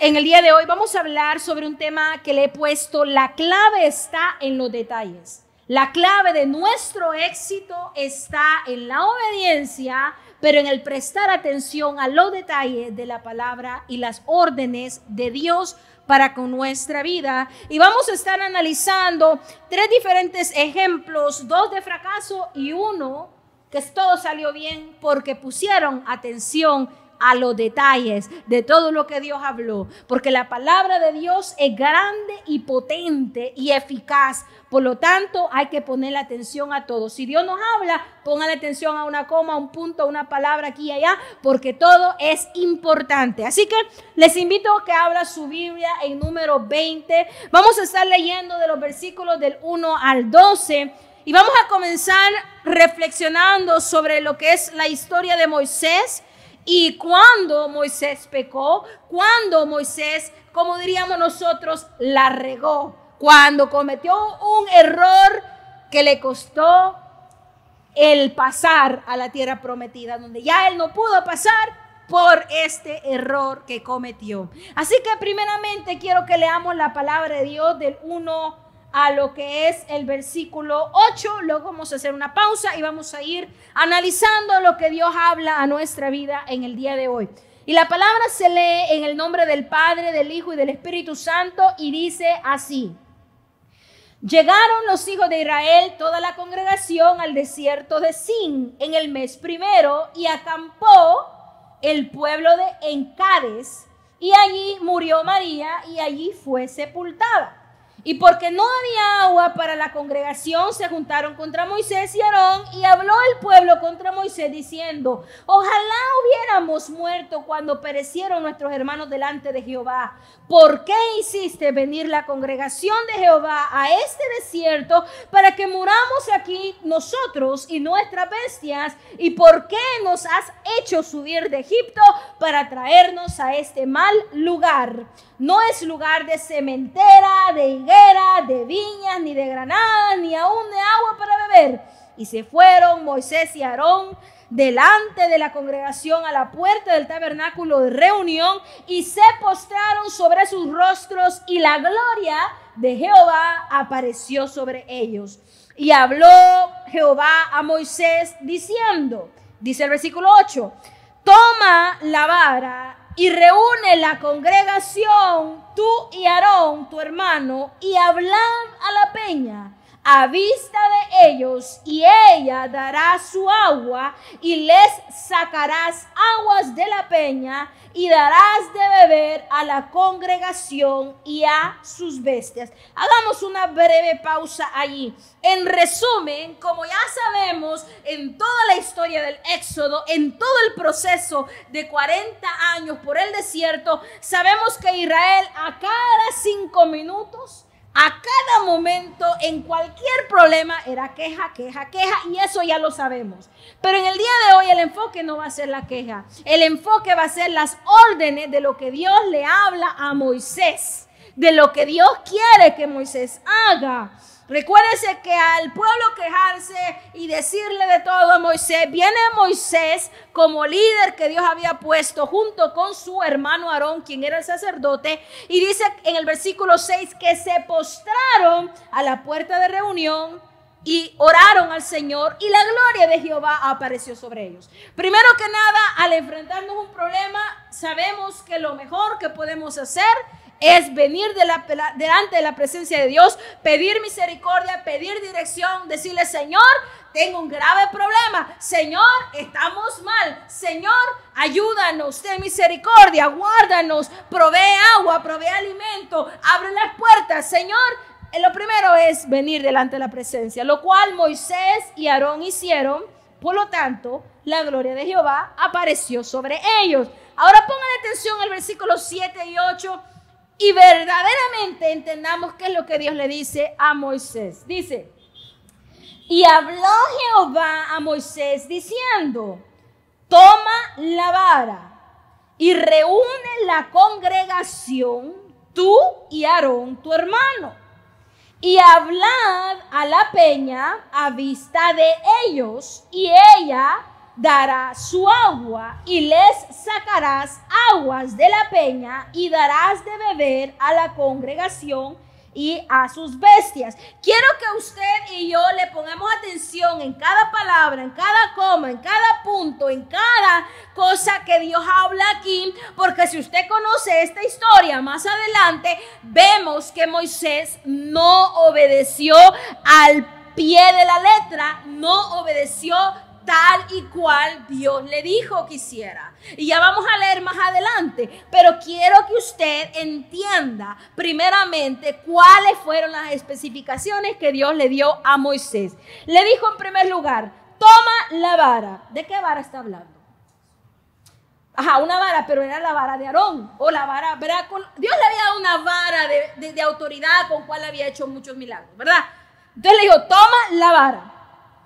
En el día de hoy vamos a hablar sobre un tema que le he puesto: la clave está en los detalles. La clave de nuestro éxito está en la obediencia, pero en el prestar atención a los detalles de la palabra y las órdenes de Dios para con nuestra vida. Y vamos a estar analizando tres diferentes ejemplos, dos de fracaso y uno que todo salió bien porque pusieron atención a los detalles de todo lo que Dios habló, porque la palabra de Dios es grande y potente y eficaz. Por lo tanto, hay que ponerle atención a todo. Si Dios nos habla, póngale atención a una coma, a un punto, a una palabra aquí y allá, porque todo es importante. Así que les invito a que abra su Biblia en número 20. Vamos a estar leyendo de los versículos del 1 al 12 y vamos a comenzar reflexionando sobre lo que es la historia de Moisés. Y cuando Moisés pecó, cuando Moisés, como diríamos nosotros, la regó, cuando cometió un error que le costó el pasar a la tierra prometida, donde ya él no pudo pasar por este error que cometió. Así que primeramente quiero que leamos la palabra de Dios del 1 a lo que es el versículo 8, luego vamos a hacer una pausa y vamos a ir analizando lo que Dios habla a nuestra vida en el día de hoy. Y la palabra se lee en el nombre del Padre, del Hijo y del Espíritu Santo y dice así: Llegaron los hijos de Israel, toda la congregación, al desierto de Sin en el mes primero, y acampó el pueblo en Cades, y allí murió María y allí fue sepultada. Y porque no había agua para la congregación, se juntaron contra Moisés y Aarón, y habló el pueblo contra Moisés diciendo: ojalá hubiéramos muerto cuando perecieron nuestros hermanos delante de Jehová. ¿Por qué hiciste venir la congregación de Jehová a este desierto para que muramos aquí nosotros y nuestras bestias? ¿Y por qué nos has hecho subir de Egipto para traernos a este mal lugar? No es lugar de sementera, de higuera, de viñas, ni de granadas, ni aún de agua para beber. Y se fueron Moisés y Aarón delante de la congregación a la puerta del tabernáculo de reunión y se postraron sobre sus rostros, y la gloria de Jehová apareció sobre ellos. Y habló Jehová a Moisés diciendo, dice el versículo 8, toma la vara y reúne la congregación, tú y Aarón, tu hermano, y hablad a la peña a vista de ellos, y ella dará su agua, y les sacarás aguas de la peña, y darás de beber a la congregación y a sus bestias. Hagamos una breve pausa allí. En resumen, como ya sabemos, en toda la historia del Éxodo, en todo el proceso de 40 años por el desierto, sabemos que Israel a cada 5 minutos, a cada momento, en cualquier problema, era queja, queja, queja, y eso ya lo sabemos. Pero en el día de hoy el enfoque no va a ser la queja. El enfoque va a ser las órdenes de lo que Dios le habla a Moisés, de lo que Dios quiere que Moisés haga. Recuérdese que al pueblo quejarse y decirle de todo a Moisés, viene Moisés como líder que Dios había puesto junto con su hermano Aarón, quien era el sacerdote, y dice en el versículo 6 que se postraron a la puerta de reunión y oraron al Señor, y la gloria de Jehová apareció sobre ellos. Primero que nada, al enfrentarnos un problema, sabemos que lo mejor que podemos hacer es venir delante de la presencia de Dios, pedir misericordia, pedir dirección, decirle: Señor, tengo un grave problema. Señor, estamos mal. Señor, ayúdanos, ten misericordia, guárdanos, provee agua, provee alimento, abre las puertas. Señor, lo primero es venir delante de la presencia, lo cual Moisés y Aarón hicieron. Por lo tanto, la gloria de Jehová apareció sobre ellos. Ahora pongan atención al versículo 7 y 8. Y verdaderamente entendamos qué es lo que Dios le dice a Moisés. Dice: y habló Jehová a Moisés diciendo: toma la vara y reúne la congregación, tú y Aarón, tu hermano, y hablad a la peña a vista de ellos, y ella dará su agua y les sacarás aguas de la peña y darás de beber a la congregación y a sus bestias. Quiero que usted y yo le pongamos atención en cada palabra, en cada coma, en cada punto, en cada cosa que Dios habla aquí, porque si usted conoce esta historia más adelante, vemos que Moisés no obedeció al pie de la letra, no obedeció tal y cual Dios le dijo que hiciera. Y ya vamos a leer más adelante, pero quiero que usted entienda primeramente cuáles fueron las especificaciones que Dios le dio a Moisés. Le dijo en primer lugar, toma la vara. ¿De qué vara está hablando? Una vara, pero era la vara de Aarón, o la vara, ¿verdad? Dios le había dado una vara de autoridad con cual había hecho muchos milagros, ¿verdad? Entonces le dijo, toma la vara,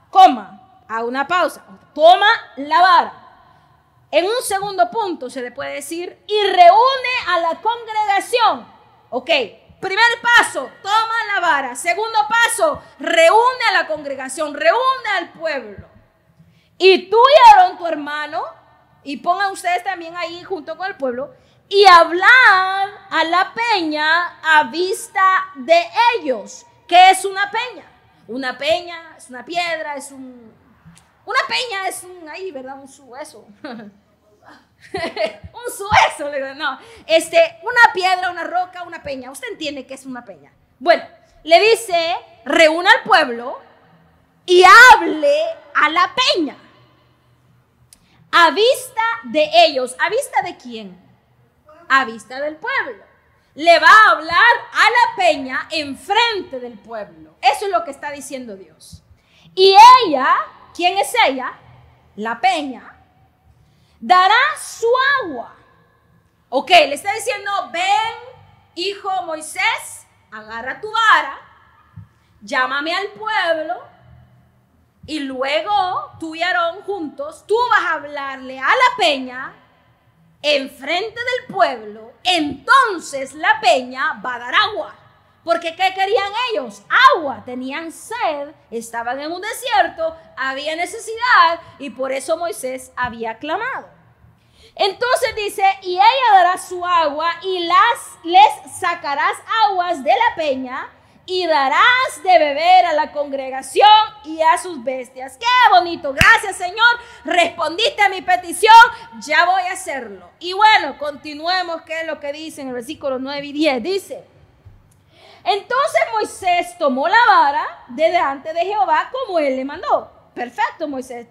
coma. Haga una pausa, toma la vara. En un segundo punto se le puede decir, y reúne a la congregación. Ok, primer paso, toma la vara. Segundo paso, reúne a la congregación, reúne al pueblo. Y tú y Aarón, tu hermano, y pongan ustedes también ahí junto con el pueblo, y hablar a la peña a vista de ellos. ¿Qué es una peña? Una peña es una piedra, una peña es ahí, ¿verdad? Un suezo. Un suezo, no. Una piedra, una roca, una peña. Usted entiende que es una peña. Bueno, le dice, reúna al pueblo y hable a la peña. A vista de ellos. ¿A vista de quién? A vista del pueblo. Le va a hablar a la peña enfrente del pueblo. Eso es lo que está diciendo Dios. Y ella, ¿quién es ella? La peña, dará su agua. Ok, le está diciendo, ven, hijo Moisés, agarra tu vara, llámame al pueblo, y luego tú y Aarón juntos, tú vas a hablarle a la peña enfrente del pueblo. Entonces la peña va a dar agua. Porque ¿qué querían ellos? Agua, tenían sed, estaban en un desierto, había necesidad y por eso Moisés había clamado. Entonces dice, y ella dará su agua y les sacarás aguas de la peña y darás de beber a la congregación y a sus bestias. ¡Qué bonito! Gracias, Señor. Respondiste a mi petición, ya voy a hacerlo. Y bueno, continuemos, ¿qué es lo que dice en el versículo 9 y 10? Dice, entonces Moisés tomó la vara de delante de Jehová como él le mandó. Perfecto, Moisés.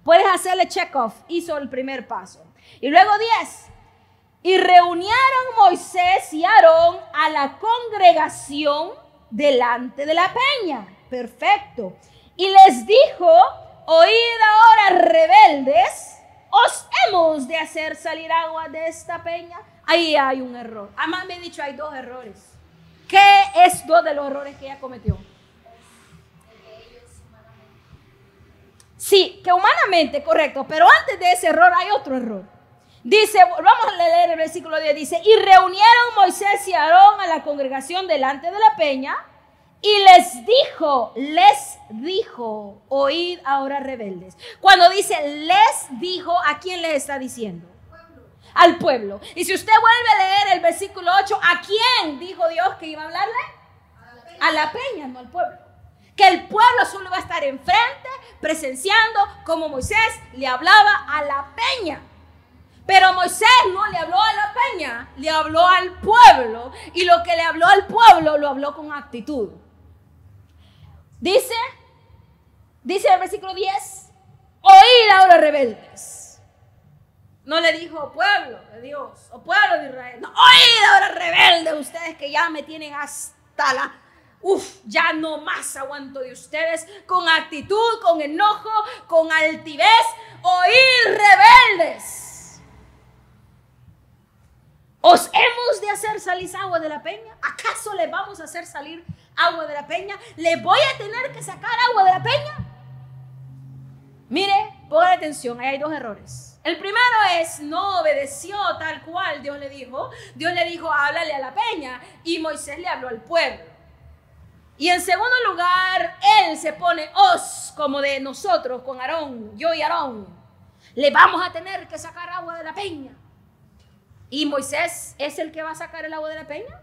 Puedes hacerle check off. Hizo el primer paso. Y luego 10. Y reunieron Moisés y Aarón a la congregación delante de la peña. Perfecto. Y les dijo, oíd ahora, rebeldes, ¿os hemos de hacer salir agua de esta peña? Ahí hay un error. Además me he dicho, hay dos errores. ¿Qué es dos de los errores que ella cometió? Sí, que humanamente, correcto, pero antes de ese error hay otro error. Dice, vamos a leer el versículo 10, dice, y reunieron Moisés y Aarón a la congregación delante de la peña, y les dijo, oíd ahora, rebeldes. Cuando dice les dijo, ¿a quién les está diciendo? Al pueblo. Y si usted vuelve a leer el versículo 8, ¿a quién dijo Dios que iba a hablarle? A la peña, no al pueblo. Que el pueblo solo iba a estar enfrente, presenciando como Moisés le hablaba a la peña. Pero Moisés no le habló a la peña, le habló al pueblo. Y lo que le habló al pueblo, lo habló con actitud. Dice el versículo 10, oíd ahora, rebeldes. No le dijo pueblo de Dios o pueblo de Israel. No, oíd ahora, rebeldes, ustedes que ya me tienen hasta la... ya no más aguanto de ustedes. Con actitud, con enojo, con altivez. Oíd, rebeldes. ¿Os hemos de hacer salir agua de la peña? ¿Acaso le vamos a hacer salir agua de la peña? ¿Le voy a tener que sacar agua de la peña? Mire, pongan atención, ahí hay dos errores. El primero es, no obedeció tal cual Dios le dijo. Dios le dijo, háblale a la peña. Y Moisés le habló al pueblo. Y en segundo lugar, él se pone os como de nosotros con Aarón, yo y Aarón. Le vamos a tener que sacar agua de la peña. ¿Y Moisés es el que va a sacar el agua de la peña?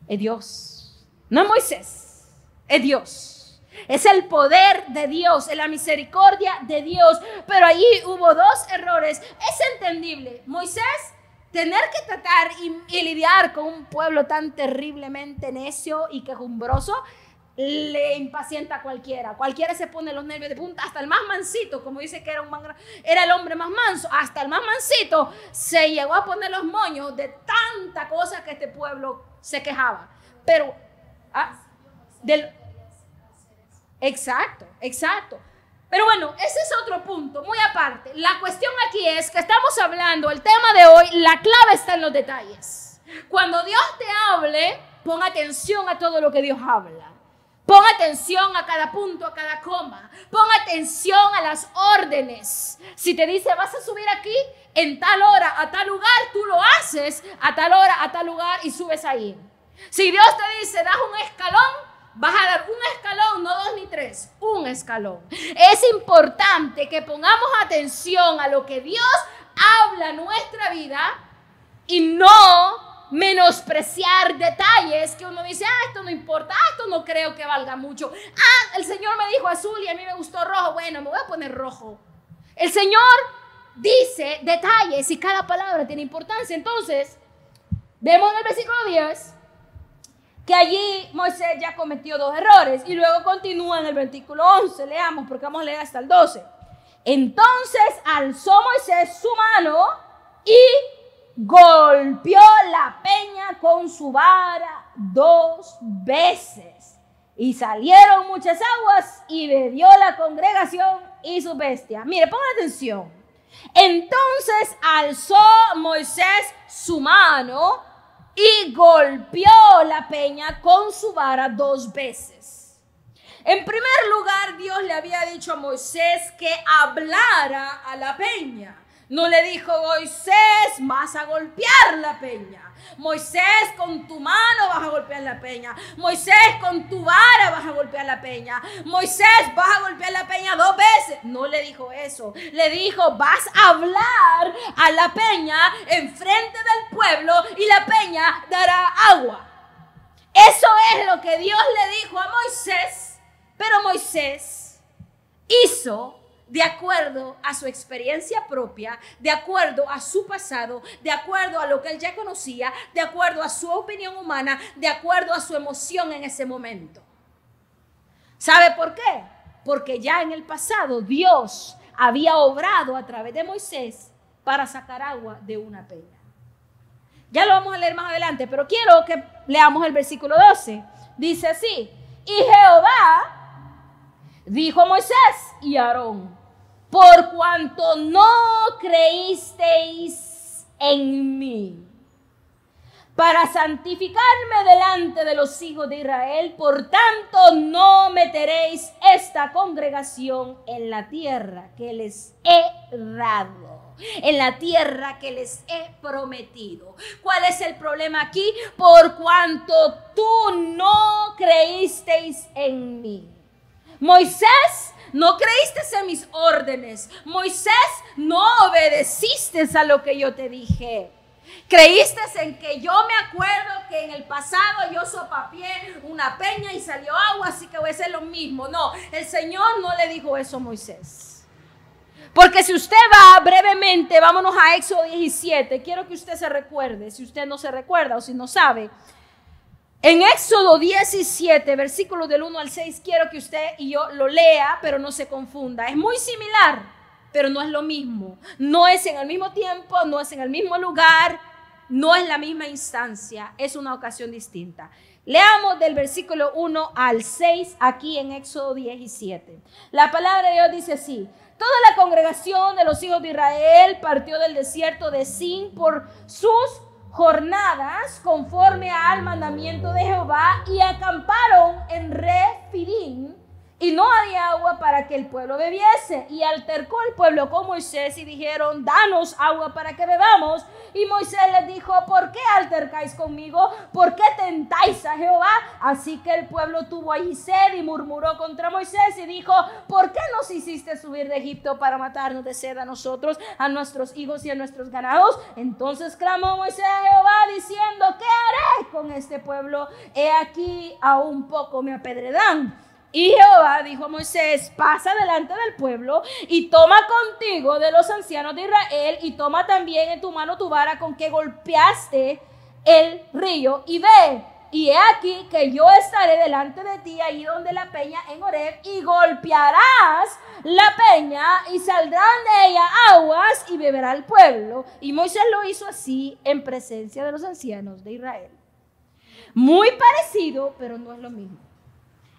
Es Dios. No es Moisés, es Dios. Es el poder de Dios, es la misericordia de Dios. Pero allí hubo dos errores. Es entendible. Moisés, tener que tratar y lidiar con un pueblo tan terriblemente necio y quejumbroso, le impacienta a cualquiera. Cualquiera se pone los nervios de punta. Hasta el más mansito, como dice que era el hombre más manso, hasta el más mansito se llegó a poner los moños de tanta cosa que este pueblo se quejaba. Pero exacto. Pero bueno, ese es otro punto, muy aparte. La cuestión aquí es que estamos hablando, el tema de hoy, la clave está en los detalles. Cuando Dios te hable, pon atención a todo lo que Dios habla. Pon atención a cada punto, a cada coma. Pon atención a las órdenes. Si te dice, vas a subir aquí en tal hora, a tal lugar, tú lo haces a tal hora, a tal lugar y subes ahí. Si Dios te dice, das un escalón, vas a dar un escalón, no 2 ni 3, un escalón. Es importante que pongamos atención a lo que Dios habla en nuestra vida y no menospreciar detalles que uno dice, esto no importa, esto no creo que valga mucho. El Señor me dijo azul y a mí me gustó rojo, bueno, me voy a poner rojo. El Señor dice detalles y cada palabra tiene importancia. Entonces, vemos en el versículo 10 que allí Moisés ya cometió 2 errores y luego continúa en el versículo 11. Leamos porque vamos a leer hasta el 12. Entonces alzó Moisés su mano y golpeó la peña con su vara 2 veces y salieron muchas aguas y bebió la congregación y su bestia. Mire, pongan atención. Entonces alzó Moisés su mano y golpeó la peña con su vara 2 veces. En primer lugar, Dios le había dicho a Moisés que hablara a la peña. No le dijo, Moisés, vas a golpear la peña. Moisés, con tu mano vas a golpear la peña. Moisés, con tu vara vas a golpear la peña. Moisés, vas a golpear la peña 2 veces. No le dijo eso. Le dijo, vas a hablar a la peña enfrente del pueblo y la peña dará agua. Eso es lo que Dios le dijo a Moisés. Pero Moisés hizo de acuerdo a su experiencia propia, de acuerdo a su pasado, de acuerdo a lo que él ya conocía, de acuerdo a su opinión humana, de acuerdo a su emoción en ese momento. ¿Sabe por qué? Porque ya en el pasado Dios había obrado a través de Moisés para sacar agua de una peña. Ya lo vamos a leer más adelante, pero quiero que leamos el versículo 12. Dice así, y Jehová dijo a Moisés y a Aarón, por cuanto no creísteis en mí, para santificarme delante de los hijos de Israel, por tanto no meteréis esta congregación en la tierra que les he dado, en la tierra que les he prometido. ¿Cuál es el problema aquí? Por cuanto tú no creísteis en mí. Moisés, no creíste en mis órdenes. Moisés, no obedeciste a lo que yo te dije. Creíste en que yo me acuerdo que en el pasado yo sopapié una peña y salió agua, así que voy a hacer lo mismo. No, el Señor no le dijo eso a Moisés. Porque si usted va brevemente, vámonos a Éxodo 17, quiero que usted se recuerde, si usted no se recuerda o si no sabe. En Éxodo 17, versículos del 1 al 6, quiero que usted y yo lo lea, pero no se confunda. Es muy similar, pero no es lo mismo. No es en el mismo tiempo, no es en el mismo lugar, no es la misma instancia, es una ocasión distinta. Leamos del versículo 1 al 6 aquí en Éxodo 17. La palabra de Dios dice así: toda la congregación de los hijos de Israel partió del desierto de Sin por sus jornadas conforme al mandamiento de Jehová y acamparon en Refidim, y no había agua para que el pueblo bebiese. Y altercó el pueblo con Moisés y dijeron: danos agua para que bebamos. Y Moisés les dijo: ¿por qué altercáis conmigo? ¿Por qué tentáis a Jehová? Así que el pueblo tuvo allí sed y murmuró contra Moisés y dijo: ¿por qué nos hiciste subir de Egipto para matarnos de sed a nosotros, a nuestros hijos y a nuestros ganados? Entonces clamó Moisés a Jehová diciendo: ¿qué haré con este pueblo? He aquí, aún poco me apedrearán. Y Jehová dijo a Moisés: pasa delante del pueblo y toma contigo de los ancianos de Israel y toma también en tu mano tu vara con que golpeaste el río y ve. Y he aquí que yo estaré delante de ti ahí donde la peña en Horeb, y golpearás la peña y saldrán de ella aguas y beberá el pueblo. Y Moisés lo hizo así en presencia de los ancianos de Israel. Muy parecido, pero no es lo mismo.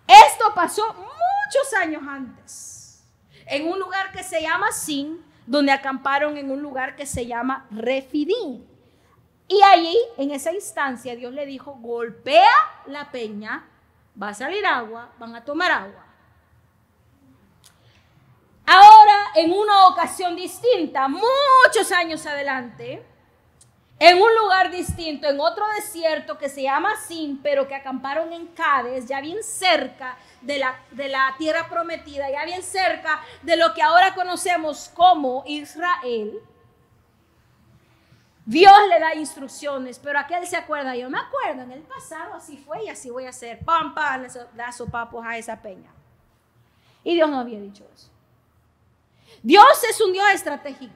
Esto pasó muchos años antes, en un lugar que se llama Sin, donde acamparon en un lugar que se llama Refidim. Y allí, en esa instancia, Dios le dijo: golpea la peña, va a salir agua, van a tomar agua. Ahora, en una ocasión distinta, muchos años adelante, en un lugar distinto, en otro desierto que se llama Sin, pero que acamparon en Cades, ya bien cerca de la tierra prometida, ya bien cerca de lo que ahora conocemos como Israel, Dios le da instrucciones, pero aquel se acuerda: yo me acuerdo, en el pasado así fue y así voy a hacer. Pam, pam, da sopapos a esa peña. Y Dios no había dicho eso. Dios es un Dios estratégico.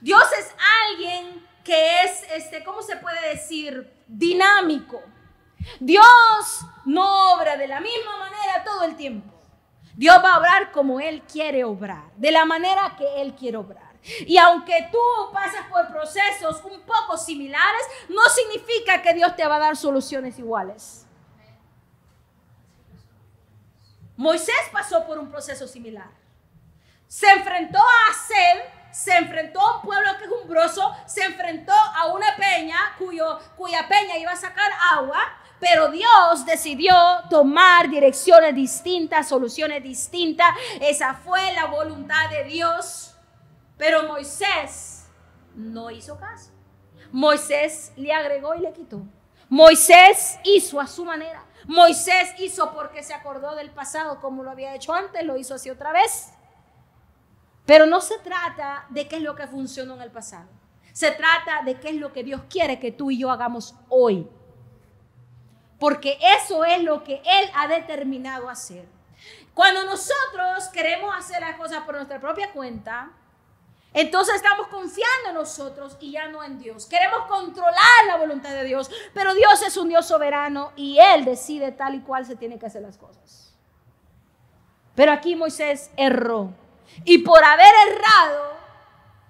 Dios es alguien que es, ¿cómo se puede decir? Dinámico. Dios no obra de la misma manera todo el tiempo. Dios va a obrar como Él quiere obrar, de la manera que Él quiere obrar. Y aunque tú pasas por procesos un poco similares, no significa que Dios te va a dar soluciones iguales. Moisés pasó por un proceso similar. Se enfrentó a sed, se enfrentó a un pueblo quejumbroso, se enfrentó a una peña cuya peña iba a sacar agua, pero Dios decidió tomar direcciones distintas, soluciones distintas. Esa fue la voluntad de Dios. Pero Moisés no hizo caso. Moisés le agregó y le quitó. Moisés hizo a su manera. Moisés hizo porque se acordó del pasado, como lo había hecho antes, lo hizo así otra vez. Pero no se trata de qué es lo que funcionó en el pasado. Se trata de qué es lo que Dios quiere que tú y yo hagamos hoy. Porque eso es lo que Él ha determinado hacer. Cuando nosotros queremos hacer las cosas por nuestra propia cuenta, entonces estamos confiando en nosotros y ya no en Dios. Queremos controlar la voluntad de Dios, pero Dios es un Dios soberano y Él decide tal y cual se tienen que hacer las cosas. Pero aquí Moisés erró. Y por haber errado,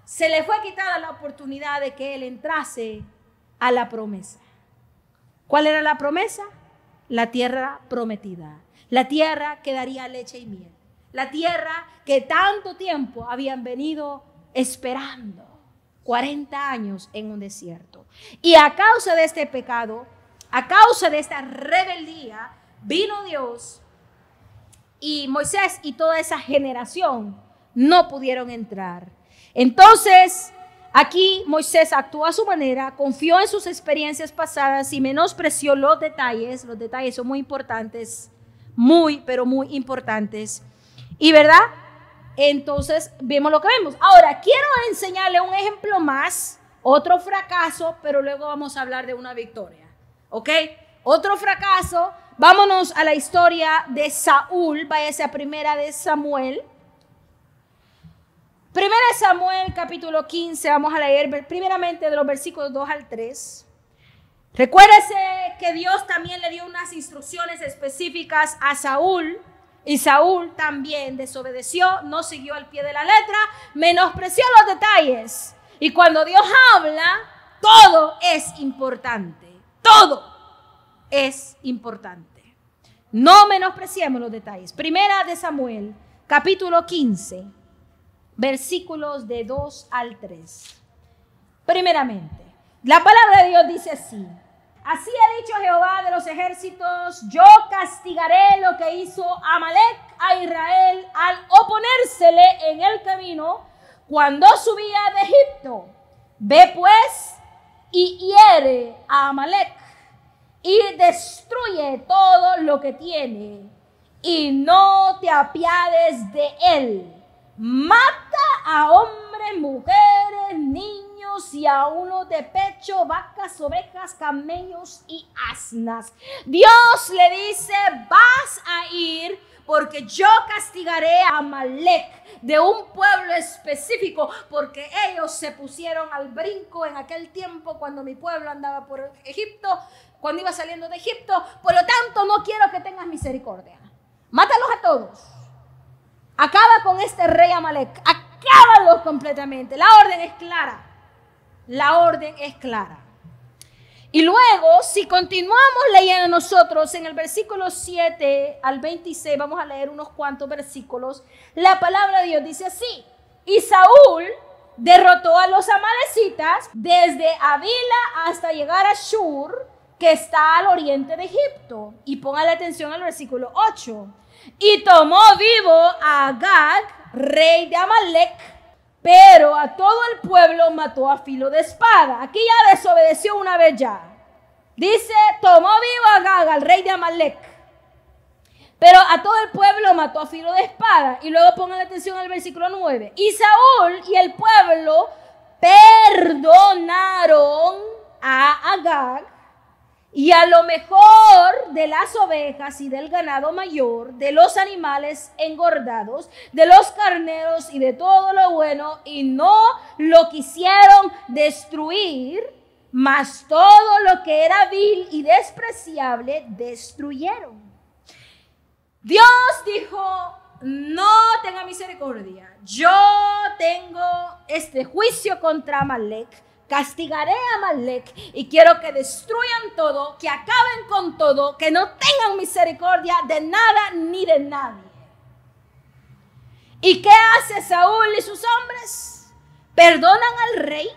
se le fue quitada la oportunidad de que él entrase a la promesa. ¿Cuál era la promesa? La tierra prometida. La tierra que daría leche y miel. La tierra que tanto tiempo habían venido esperando. 40 años en un desierto. Y a causa de este pecado, a causa de esta rebeldía, vino Dios y Moisés y toda esa generación no pudieron entrar. Entonces, aquí Moisés actuó a su manera, confió en sus experiencias pasadas y menospreció los detalles. Los detalles son muy importantes, muy, pero muy importantes. Y verdad, entonces vemos lo que vemos. Ahora, quiero enseñarle un ejemplo más, otro fracaso, pero luego vamos a hablar de una victoria. ¿Ok? Otro fracaso. Vámonos a la historia de Saúl. Váyase a Primera de Samuel. Primera de Samuel, capítulo 15, vamos a leer primeramente de los versículos 2 al 3. Recuérdese que Dios también le dio unas instrucciones específicas a Saúl, y Saúl también desobedeció, no siguió al pie de la letra, menospreció los detalles. Y cuando Dios habla, todo es importante, todo es importante. No menospreciemos los detalles. Primera de Samuel, capítulo 15. Versículos de 2 al 3. Primeramente, la palabra de Dios dice así: así ha dicho Jehová de los ejércitos, yo castigaré lo que hizo Amalek a Israel al oponérsele en el camino cuando subía de Egipto. Ve pues y hiere a Amalek y destruye todo lo que tiene y no te apiades de él. Mata a hombres, mujeres, niños y a uno de pecho, vacas, ovejas, camellos y asnas. Dios le dice, vas a ir porque yo castigaré a Amalek de un pueblo específico, porque ellos se pusieron al brinco en aquel tiempo cuando mi pueblo andaba por Egipto, cuando iba saliendo de Egipto. Por lo tanto, no quiero que tengas misericordia. Mátalos a todos. Acaba con este rey Amalek. Acábalos completamente. La orden es clara. La orden es clara. Y luego, si continuamos leyendo nosotros en el versículo 7 al 26, vamos a leer unos cuantos versículos. La palabra de Dios dice así: y Saúl derrotó a los amalecitas desde Avila hasta llegar a Shur, que está al oriente de Egipto. Y póngale atención al versículo 8. Y tomó vivo a Agag, rey de Amalek, pero a todo el pueblo mató a filo de espada. Aquí ya desobedeció una vez ya. Dice, tomó vivo a Agag, al rey de Amalek, pero a todo el pueblo mató a filo de espada. Y luego pongan atención al versículo 9. Y Saúl y el pueblo perdonaron a Agag y a lo mejor de las ovejas y del ganado mayor, de los animales engordados, de los carneros y de todo lo bueno, y no lo quisieron destruir, mas todo lo que era vil y despreciable destruyeron. Dios dijo, no tenga misericordia, yo tengo este juicio contra Amalek. Castigaré a Amalek y quiero que destruyan todo, que acaben con todo, que no tengan misericordia de nada ni de nadie. ¿Y qué hace Saúl y sus hombres? Perdonan al rey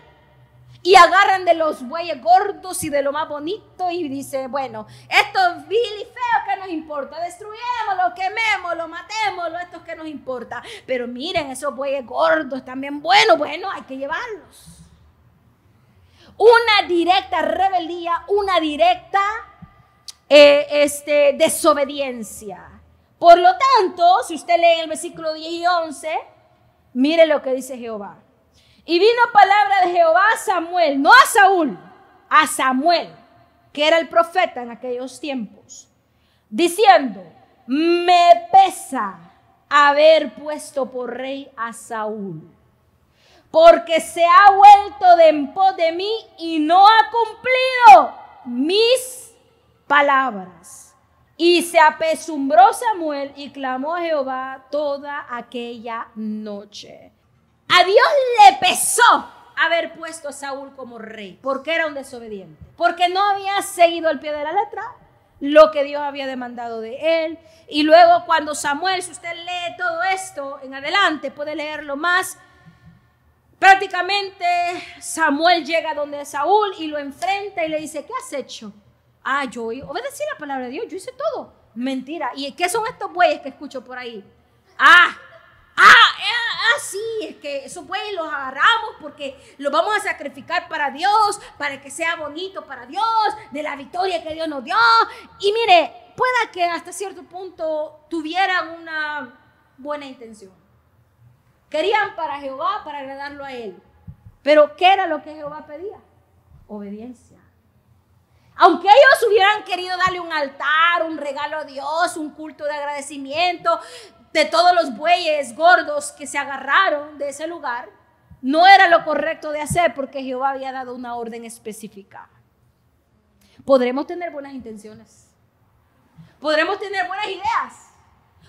y agarran de los bueyes gordos y de lo más bonito y dice, bueno, esto es vil y feo, ¿qué nos importa? Destruyémoslo, quemémoslo, matémoslo, esto es que nos importa. Pero miren, esos bueyes gordos también buenos, bueno, hay que llevarlos. Una directa rebeldía, una directa desobediencia. Por lo tanto, si usted lee el versículo 10 y 11, mire lo que dice Jehová. Y vino palabra de Jehová a Samuel, no a Saúl, a Samuel, que era el profeta en aquellos tiempos, diciendo, me pesa haber puesto por rey a Saúl, porque se ha vuelto de en pos de mí y no ha cumplido mis palabras. Y se apesumbró Samuel y clamó a Jehová toda aquella noche. A Dios le pesó haber puesto a Saúl como rey, porque era un desobediente, porque no había seguido al pie de la letra lo que Dios había demandado de él. Y luego cuando Samuel, si usted lee todo esto en adelante, puede leerlo más. Prácticamente Samuel llega donde Saúl y lo enfrenta y le dice, ¿qué has hecho? Ah, yo obedecí la palabra de Dios, yo hice todo. Mentira. ¿Y qué son estos bueyes que escucho por ahí? Sí, es que esos bueyes los agarramos porque los vamos a sacrificar para Dios, para que sea bonito para Dios, de la victoria que Dios nos dio. Y mire, pueda que hasta cierto punto tuvieran una buena intención. Querían para Jehová, para agradarlo a él. Pero ¿qué era lo que Jehová pedía? Obediencia. Aunque ellos hubieran querido darle un altar, un regalo a Dios, un culto de agradecimiento de todos los bueyes gordos que se agarraron de ese lugar, no era lo correcto de hacer porque Jehová había dado una orden específica. Podremos tener buenas intenciones. Podremos tener buenas ideas.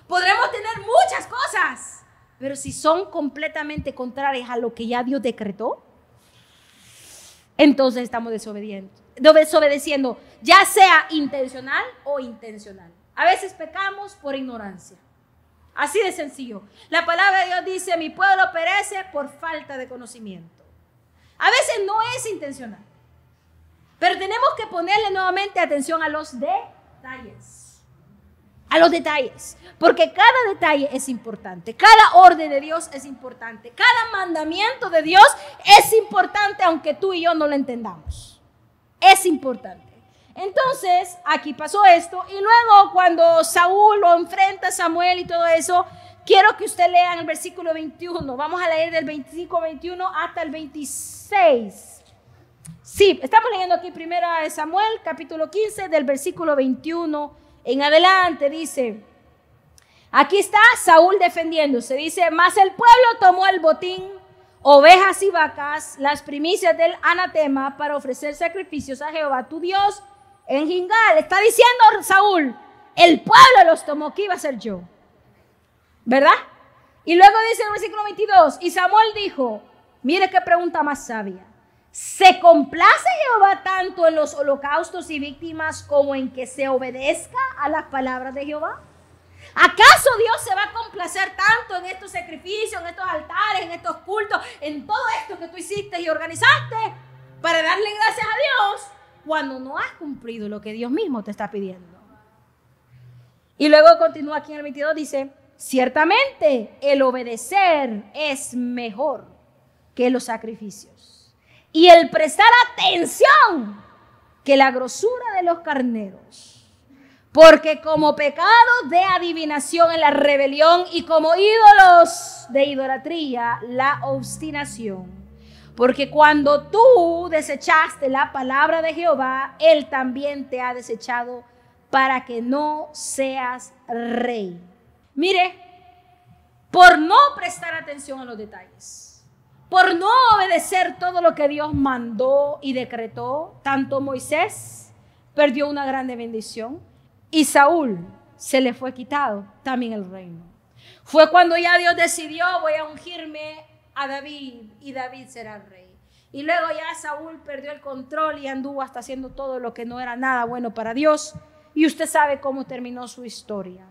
Podremos tener muchas cosas. Pero si son completamente contrarias a lo que ya Dios decretó, entonces estamos desobedeciendo, ya sea intencional o intencional. A veces pecamos por ignorancia. Así de sencillo. La palabra de Dios dice, mi pueblo perece por falta de conocimiento. A veces no es intencional. Pero tenemos que ponerle nuevamente atención a los detalles. A los detalles. Porque cada detalle es importante. Cada orden de Dios es importante. Cada mandamiento de Dios es importante, aunque tú y yo no lo entendamos. Es importante. Entonces, aquí pasó esto. Y luego, cuando Saúl lo enfrenta a Samuel y todo eso, quiero que usted lea en el versículo 21. Vamos a leer del 25-21 hasta el 26. Sí, estamos leyendo aquí primera de Samuel, capítulo 15, del versículo 21 en adelante. Dice, aquí está Saúl defendiéndose. Dice, mas el pueblo tomó el botín, ovejas y vacas, las primicias del anatema, para ofrecer sacrificios a Jehová tu Dios en Gilgal. Está diciendo Saúl, el pueblo los tomó, ¿qué iba a hacer yo? ¿Verdad? Y luego dice en el versículo 22, y Samuel dijo, mire qué pregunta más sabia. ¿Se complace Jehová tanto en los holocaustos y víctimas como en que se obedezca a las palabras de Jehová? ¿Acaso Dios se va a complacer tanto en estos sacrificios, en estos altares, en estos cultos, en todo esto que tú hiciste y organizaste para darle gracias a Dios cuando no has cumplido lo que Dios mismo te está pidiendo? Y luego continúa aquí en el 22, dice, ciertamente el obedecer es mejor que los sacrificios, y el prestar atención que la grosura de los carneros. Porque como pecado de adivinación en la rebelión y como ídolos de idolatría, la obstinación. Porque cuando tú desechaste la palabra de Jehová, Él también te ha desechado para que no seas rey. Mire, por no prestar atención a los detalles, por no obedecer todo lo que Dios mandó y decretó, tanto Moisés perdió una grande bendición y Saúl se le fue quitado también el reino. Fue cuando ya Dios decidió, voy a ungirme a David y David será rey. Y luego ya Saúl perdió el control y anduvo hasta haciendo todo lo que no era nada bueno para Dios. Y usted sabe cómo terminó su historia.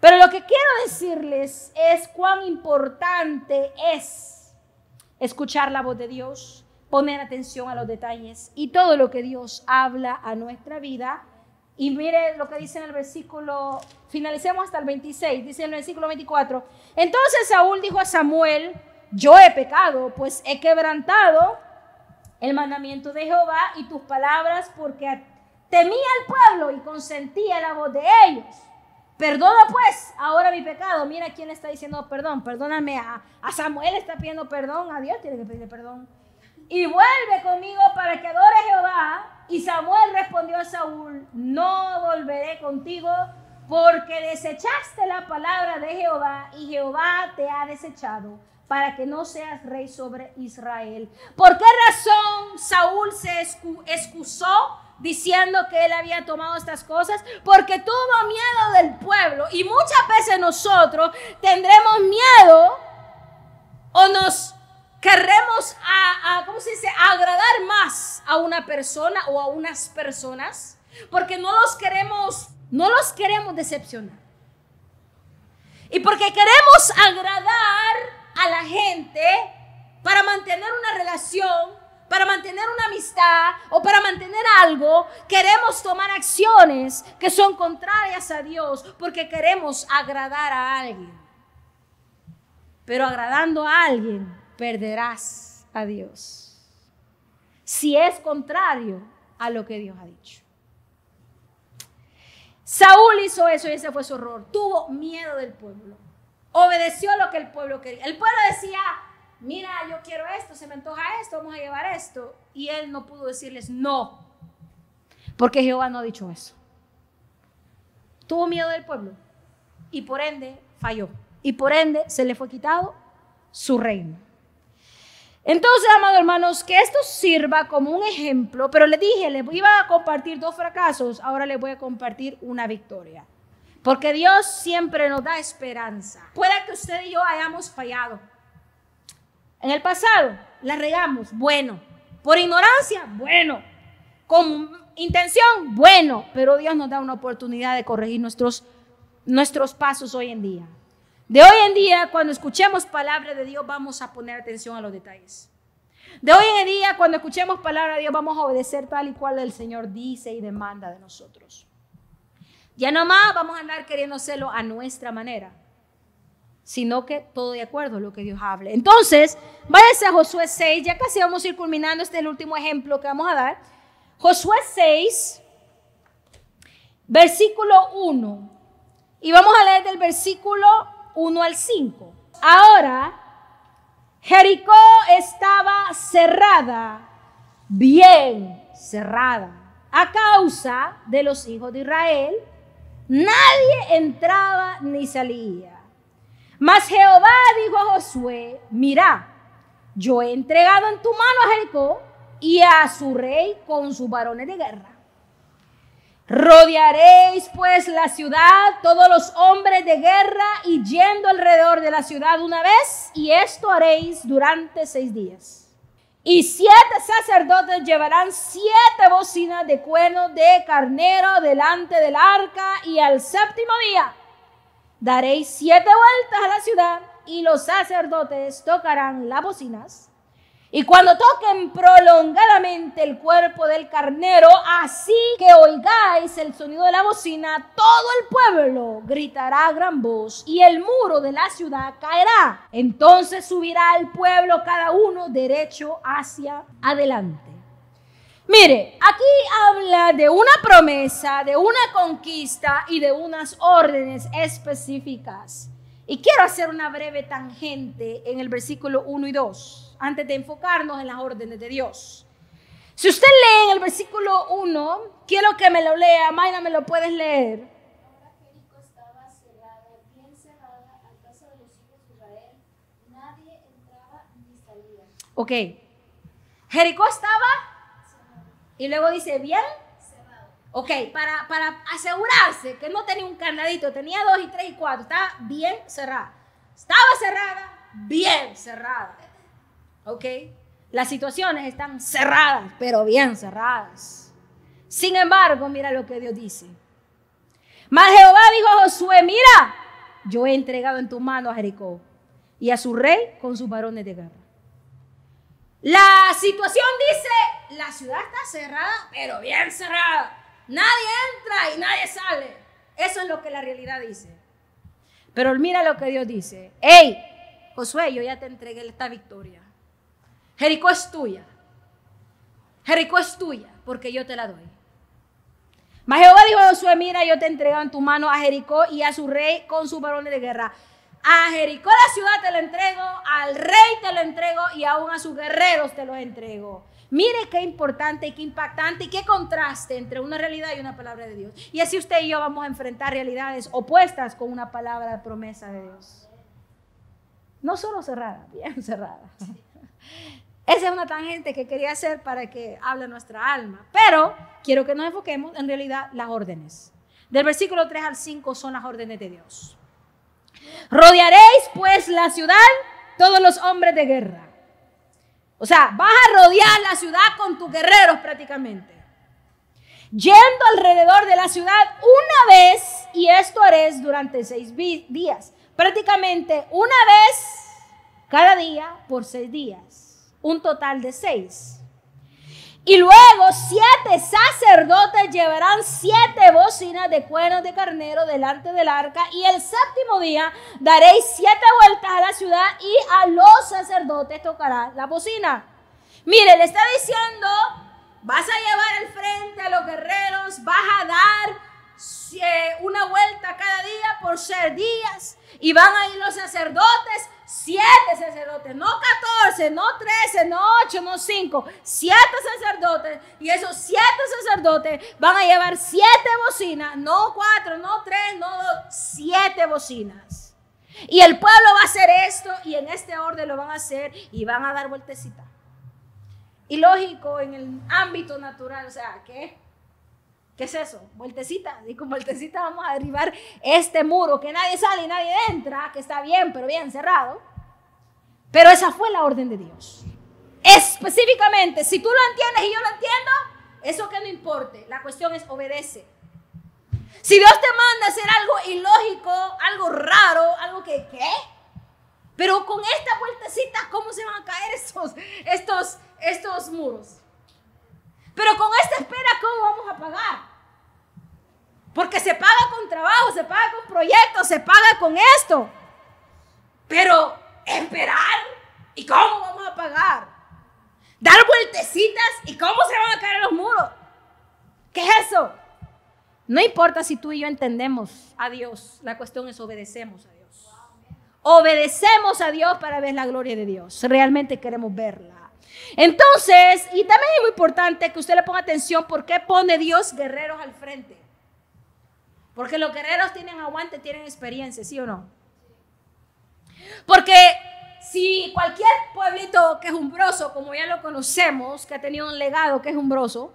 Pero lo que quiero decirles es cuán importante es escuchar la voz de Dios, poner atención a los detalles y todo lo que Dios habla a nuestra vida. Y mire lo que dice en el versículo, finalicemos hasta el 26, dice en el versículo 24. Entonces Saúl dijo a Samuel, yo he pecado, pues he quebrantado el mandamiento de Jehová y tus palabras, porque temía al pueblo y consentía la voz de ellos. Perdona pues ahora mi pecado. Mira quién le está diciendo perdón. Perdóname a Samuel, está pidiendo perdón. A Dios tiene que pedirle perdón. Y vuelve conmigo para que adore a Jehová. Y Samuel respondió a Saúl, no volveré contigo porque desechaste la palabra de Jehová y Jehová te ha desechado para que no seas rey sobre Israel. ¿Por qué razón Saúl se excusó diciendo que él había tomado estas cosas? Porque tuvo miedo del pueblo. Y muchas veces nosotros tendremos miedo o nos querremos ¿cómo se dice? Agradar más a una persona o a unas personas porque no los queremos decepcionar. Y porque queremos agradar a la gente para mantener una relación, para mantener una amistad o para mantener algo, queremos tomar acciones que son contrarias a Dios porque queremos agradar a alguien. Pero agradando a alguien, perderás a Dios si es contrario a lo que Dios ha dicho. Saúl hizo eso y ese fue su error. Tuvo miedo del pueblo. Obedeció lo que el pueblo quería. El pueblo decía, mira, yo quiero esto, se me antoja esto, vamos a llevar esto. Y él no pudo decirles no, porque Jehová no ha dicho eso. Tuvo miedo del pueblo y por ende falló. Y por ende se le fue quitado su reino. Entonces, amados hermanos, que esto sirva como un ejemplo, pero les dije, les iba a compartir 2 fracasos, ahora les voy a compartir una victoria. Porque Dios siempre nos da esperanza. Puede que usted y yo hayamos fallado. En el pasado la regamos, bueno. Por ignorancia, bueno. Con intención, bueno. Pero Dios nos da una oportunidad de corregir nuestros pasos hoy en día. De hoy en día, cuando escuchemos palabra de Dios, vamos a poner atención a los detalles. De hoy en día, cuando escuchemos palabra de Dios, vamos a obedecer tal y cual el Señor dice y demanda de nosotros. Ya no más vamos a andar queriendo hacerlo a nuestra manera, sino que todo de acuerdo a lo que Dios hable. Entonces, váyase a Josué 6, ya casi vamos a ir culminando, este es el último ejemplo que vamos a dar. Josué 6, versículo 1, y vamos a leer del versículo 1 al 5. Ahora, Jericó estaba cerrada, bien cerrada, a causa de los hijos de Israel. Nadie entraba ni salía. Mas Jehová dijo a Josué: mira, yo he entregado en tu mano a Jericó y a su rey con sus varones de guerra. Rodearéis pues la ciudad, todos los hombres de guerra, y yendo alrededor de la ciudad una vez, y esto haréis durante 6 días. Y 7 sacerdotes llevarán 7 bocinas de cuerno de carnero delante del arca, y al 7º día daréis 7 vueltas a la ciudad, y los sacerdotes tocarán las bocinas. Y cuando toquen prolongadamente el cuerpo del carnero, así que oigáis el sonido de la bocina, todo el pueblo gritará a gran voz, y el muro de la ciudad caerá. Entonces subirá el pueblo cada uno derecho hacia adelante. Mire, aquí habla de una promesa, de una conquista y de unas órdenes específicas. Y quiero hacer una breve tangente en el versículo 1 y 2, antes de enfocarnos en las órdenes de Dios. Si usted lee en el versículo 1, quiero que me lo lea. Mayra, ¿me lo puedes leer? Ahora Jericó estaba cerrada, bien cerrada, a casa de los hijos de Israel. Nadie entraba ni salía. Ok. Jericó estaba, y luego dice bien. Ok, para asegurarse que no tenía un candadito, tenía 2 y 3 y 4, estaba bien cerrada. Estaba cerrada, bien cerrada. Ok, las situaciones están cerradas, pero bien cerradas. Sin embargo, mira lo que Dios dice. Mas Jehová dijo a Josué: mira, yo he entregado en tu mano a Jericó y a su rey con sus varones de guerra. La situación dice, la ciudad está cerrada, pero bien cerrada. Nadie entra y nadie sale. Eso es lo que la realidad dice. Pero mira lo que Dios dice. Hey, Josué, yo ya te entregué esta victoria. Jericó es tuya. Jericó es tuya porque yo te la doy. Mas Jehová dijo a Josué: mira, yo te entrego en tu mano a Jericó y a su rey con sus varones de guerra. A Jericó la ciudad te la entrego, al rey te lo entrego y aún a sus guerreros te los entrego. Mire qué importante y qué impactante y qué contraste entre una realidad y una palabra de Dios. Y así usted y yo vamos a enfrentar realidades opuestas con una palabra de promesa de Dios. No solo cerrada, bien cerrada. Esa es una tangente que quería hacer para que hable nuestra alma. Pero quiero que nos enfoquemos en realidad las órdenes. Del versículo 3 al 5 son las órdenes de Dios. Rodearéis pues la ciudad, todos los hombres de guerra. O sea, vas a rodear la ciudad con tus guerreros prácticamente. Yendo alrededor de la ciudad una vez, y esto haréis durante 6 días. Prácticamente una vez cada día por 6 días. Un total de 6. Y luego 7 sacerdotes llevarán 7 bocinas de cuernos de carnero delante del arca. Y el 7º día daréis 7 vueltas a la ciudad y a los sacerdotes tocará la bocina. Mire, le está diciendo, vas a llevar al frente a los guerreros, vas a dar una vuelta cada día por 6 días. Y van a ir los sacerdotes, 7 sacerdotes, no 14, no 13, no 8, no 5, 7 sacerdotes. Y esos 7 sacerdotes van a llevar 7 bocinas, no 4, no 3, no 2, 7 bocinas. Y el pueblo va a hacer esto y en este orden lo van a hacer y van a dar vueltecita. Y lógico, en el ámbito natural, o sea, ¿qué es eso? Vueltecita. Y con vueltecita vamos a derribar este muro que nadie sale y nadie entra, que está bien, pero bien cerrado. Pero esa fue la orden de Dios. Específicamente, si tú lo entiendes y yo lo entiendo, eso que no importe. La cuestión es obedece. Si Dios te manda a hacer algo ilógico, algo raro, algo que, ¿qué? Pero con esta vueltecita, ¿cómo se van a caer estos muros? Pero con esta espera, ¿cómo vamos a pagar? Porque se paga con trabajo, se paga con proyectos, se paga con esto. Pero esperar, ¿y cómo vamos a pagar? Dar vueltecitas, ¿y cómo se van a caer los muros? ¿Qué es eso? No importa si tú y yo entendemos a Dios, la cuestión es obedecemos a Dios. Obedecemos a Dios para ver la gloria de Dios. Realmente queremos verla. Entonces, y también es muy importante que usted le ponga atención por qué pone Dios guerreros al frente. Porque los guerreros tienen aguante, tienen experiencia, ¿sí o no? Porque si cualquier pueblito quejumbroso, como ya lo conocemos, que ha tenido un legado quejumbroso,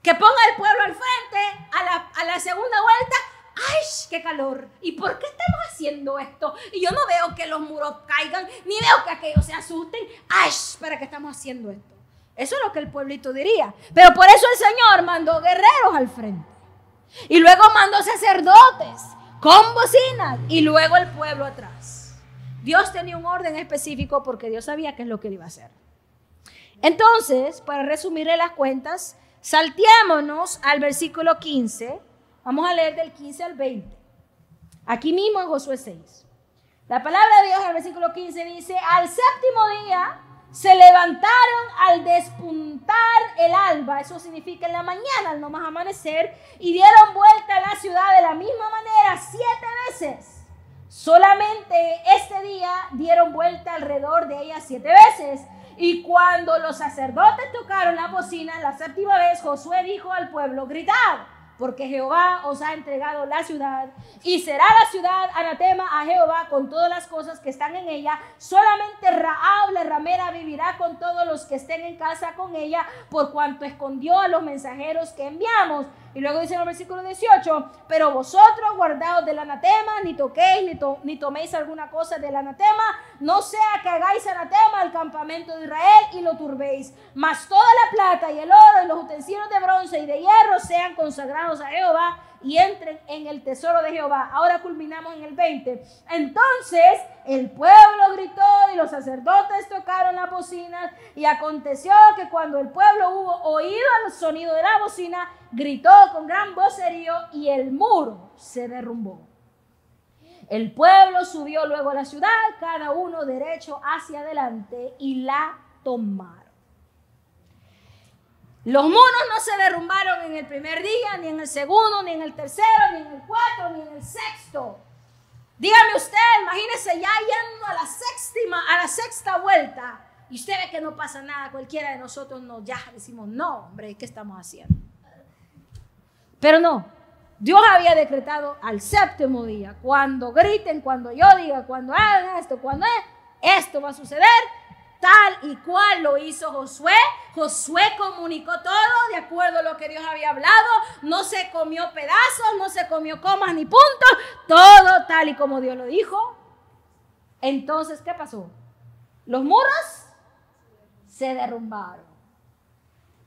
que ponga el pueblo al frente a la segunda vuelta, ¡ay, qué calor! ¿Y por qué estamos haciendo esto? Y yo no veo que los muros caigan, ni veo que aquellos se asusten. ¡Ay, para qué estamos haciendo esto! Eso es lo que el pueblito diría. Pero por eso el Señor mandó guerreros al frente. Y luego mandó sacerdotes con bocinas y luego el pueblo atrás. Dios tenía un orden específico porque Dios sabía qué es lo que él iba a hacer. Entonces, para resumirle las cuentas, salteémonos al versículo 15. Vamos a leer del 15 al 20. Aquí mismo en Josué 6. La palabra de Dios en el versículo 15 dice: al séptimo día se levantaron al despuntar el alba, eso significa en la mañana, al no más amanecer, y dieron vuelta a la ciudad de la misma manera 7 veces. Solamente este día dieron vuelta alrededor de ella 7 veces. Y cuando los sacerdotes tocaron la bocina la séptima vez, Josué dijo al pueblo: gritad, porque Jehová os ha entregado la ciudad, y será la ciudad anatema a Jehová con todas las cosas que están en ella. Solamente Rahab la ramera vivirá con todos los que estén en casa con ella, por cuanto escondió a los mensajeros que enviamos. Y luego dice en el versículo 18: pero vosotros guardaos del anatema, ni toquéis ni toméis alguna cosa del anatema, no sea que hagáis anatema al campamento de Israel y lo turbéis. Mas toda la plata y el oro y los utensilios de bronce y de hierro sean consagrados a Jehová y entren en el tesoro de Jehová. Ahora culminamos en el 20. Entonces el pueblo gritó y los sacerdotes tocaron las bocinas, y aconteció que cuando el pueblo hubo oído el sonido de la bocina, gritó con gran vocerío y el muro se derrumbó. El pueblo subió luego a la ciudad, cada uno derecho hacia adelante, y la tomaron. Los muros no se derrumbaron en el primer día, ni en el segundo, ni en el tercero, ni en el cuarto, ni en el sexto. Dígame usted, imagínese ya yendo a la sexta vuelta, y usted ve que no pasa nada. Cualquiera de nosotros ya decimos: no, hombre, ¿qué estamos haciendo? Pero no, Dios había decretado al séptimo día: cuando griten, cuando yo diga, cuando hagan esto, esto va a suceder. Tal y cual lo hizo Josué. Josué comunicó todo de acuerdo a lo que Dios había hablado. No se comió pedazos, no se comió comas ni puntos. Todo tal y como Dios lo dijo. Entonces, ¿qué pasó? Los muros se derrumbaron.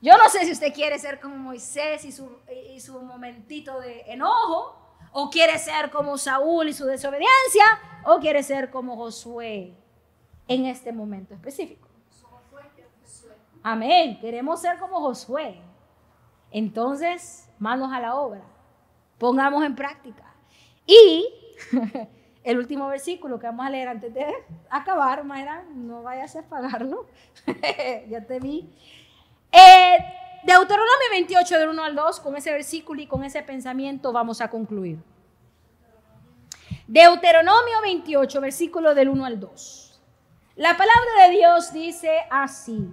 Yo no sé si usted quiere ser como Moisés y su momentito de enojo, o quiere ser como Saúl y su desobediencia, o quiere ser como Josué en este momento específico. Amén. Queremos ser como Josué. Entonces, manos a la obra. Pongamos en práctica. Y el último versículo que vamos a leer antes de acabar, Mayra, no vayas a apagarlo. Ya te vi. Deuteronomio 28, del 1 al 2, con ese versículo y con ese pensamiento vamos a concluir. Deuteronomio 28, versículo del 1 al 2. La palabra de Dios dice así: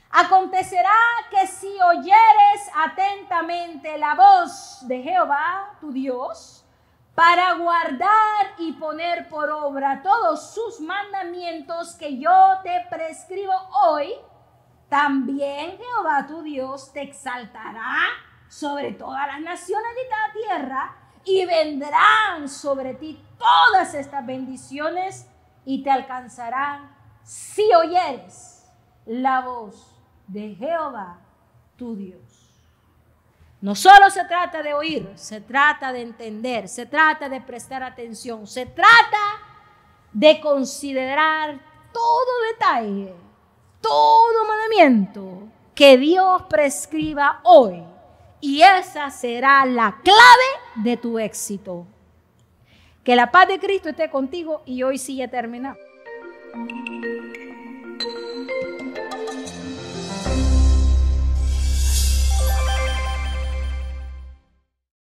acontecerá que si oyeres atentamente la voz de Jehová, tu Dios, para guardar y poner por obra todos sus mandamientos que yo te prescribo hoy, también Jehová tu Dios te exaltará sobre todas las naciones de la tierra, y vendrán sobre ti todas estas bendiciones y te alcanzarán si oyeres la voz de Jehová tu Dios. No solo se trata de oír, se trata de entender, se trata de prestar atención, se trata de considerar todo detalle, todo mandamiento que Dios prescriba hoy. Y esa será la clave de tu éxito. Que la paz de Cristo esté contigo y hoy sí ya terminamos.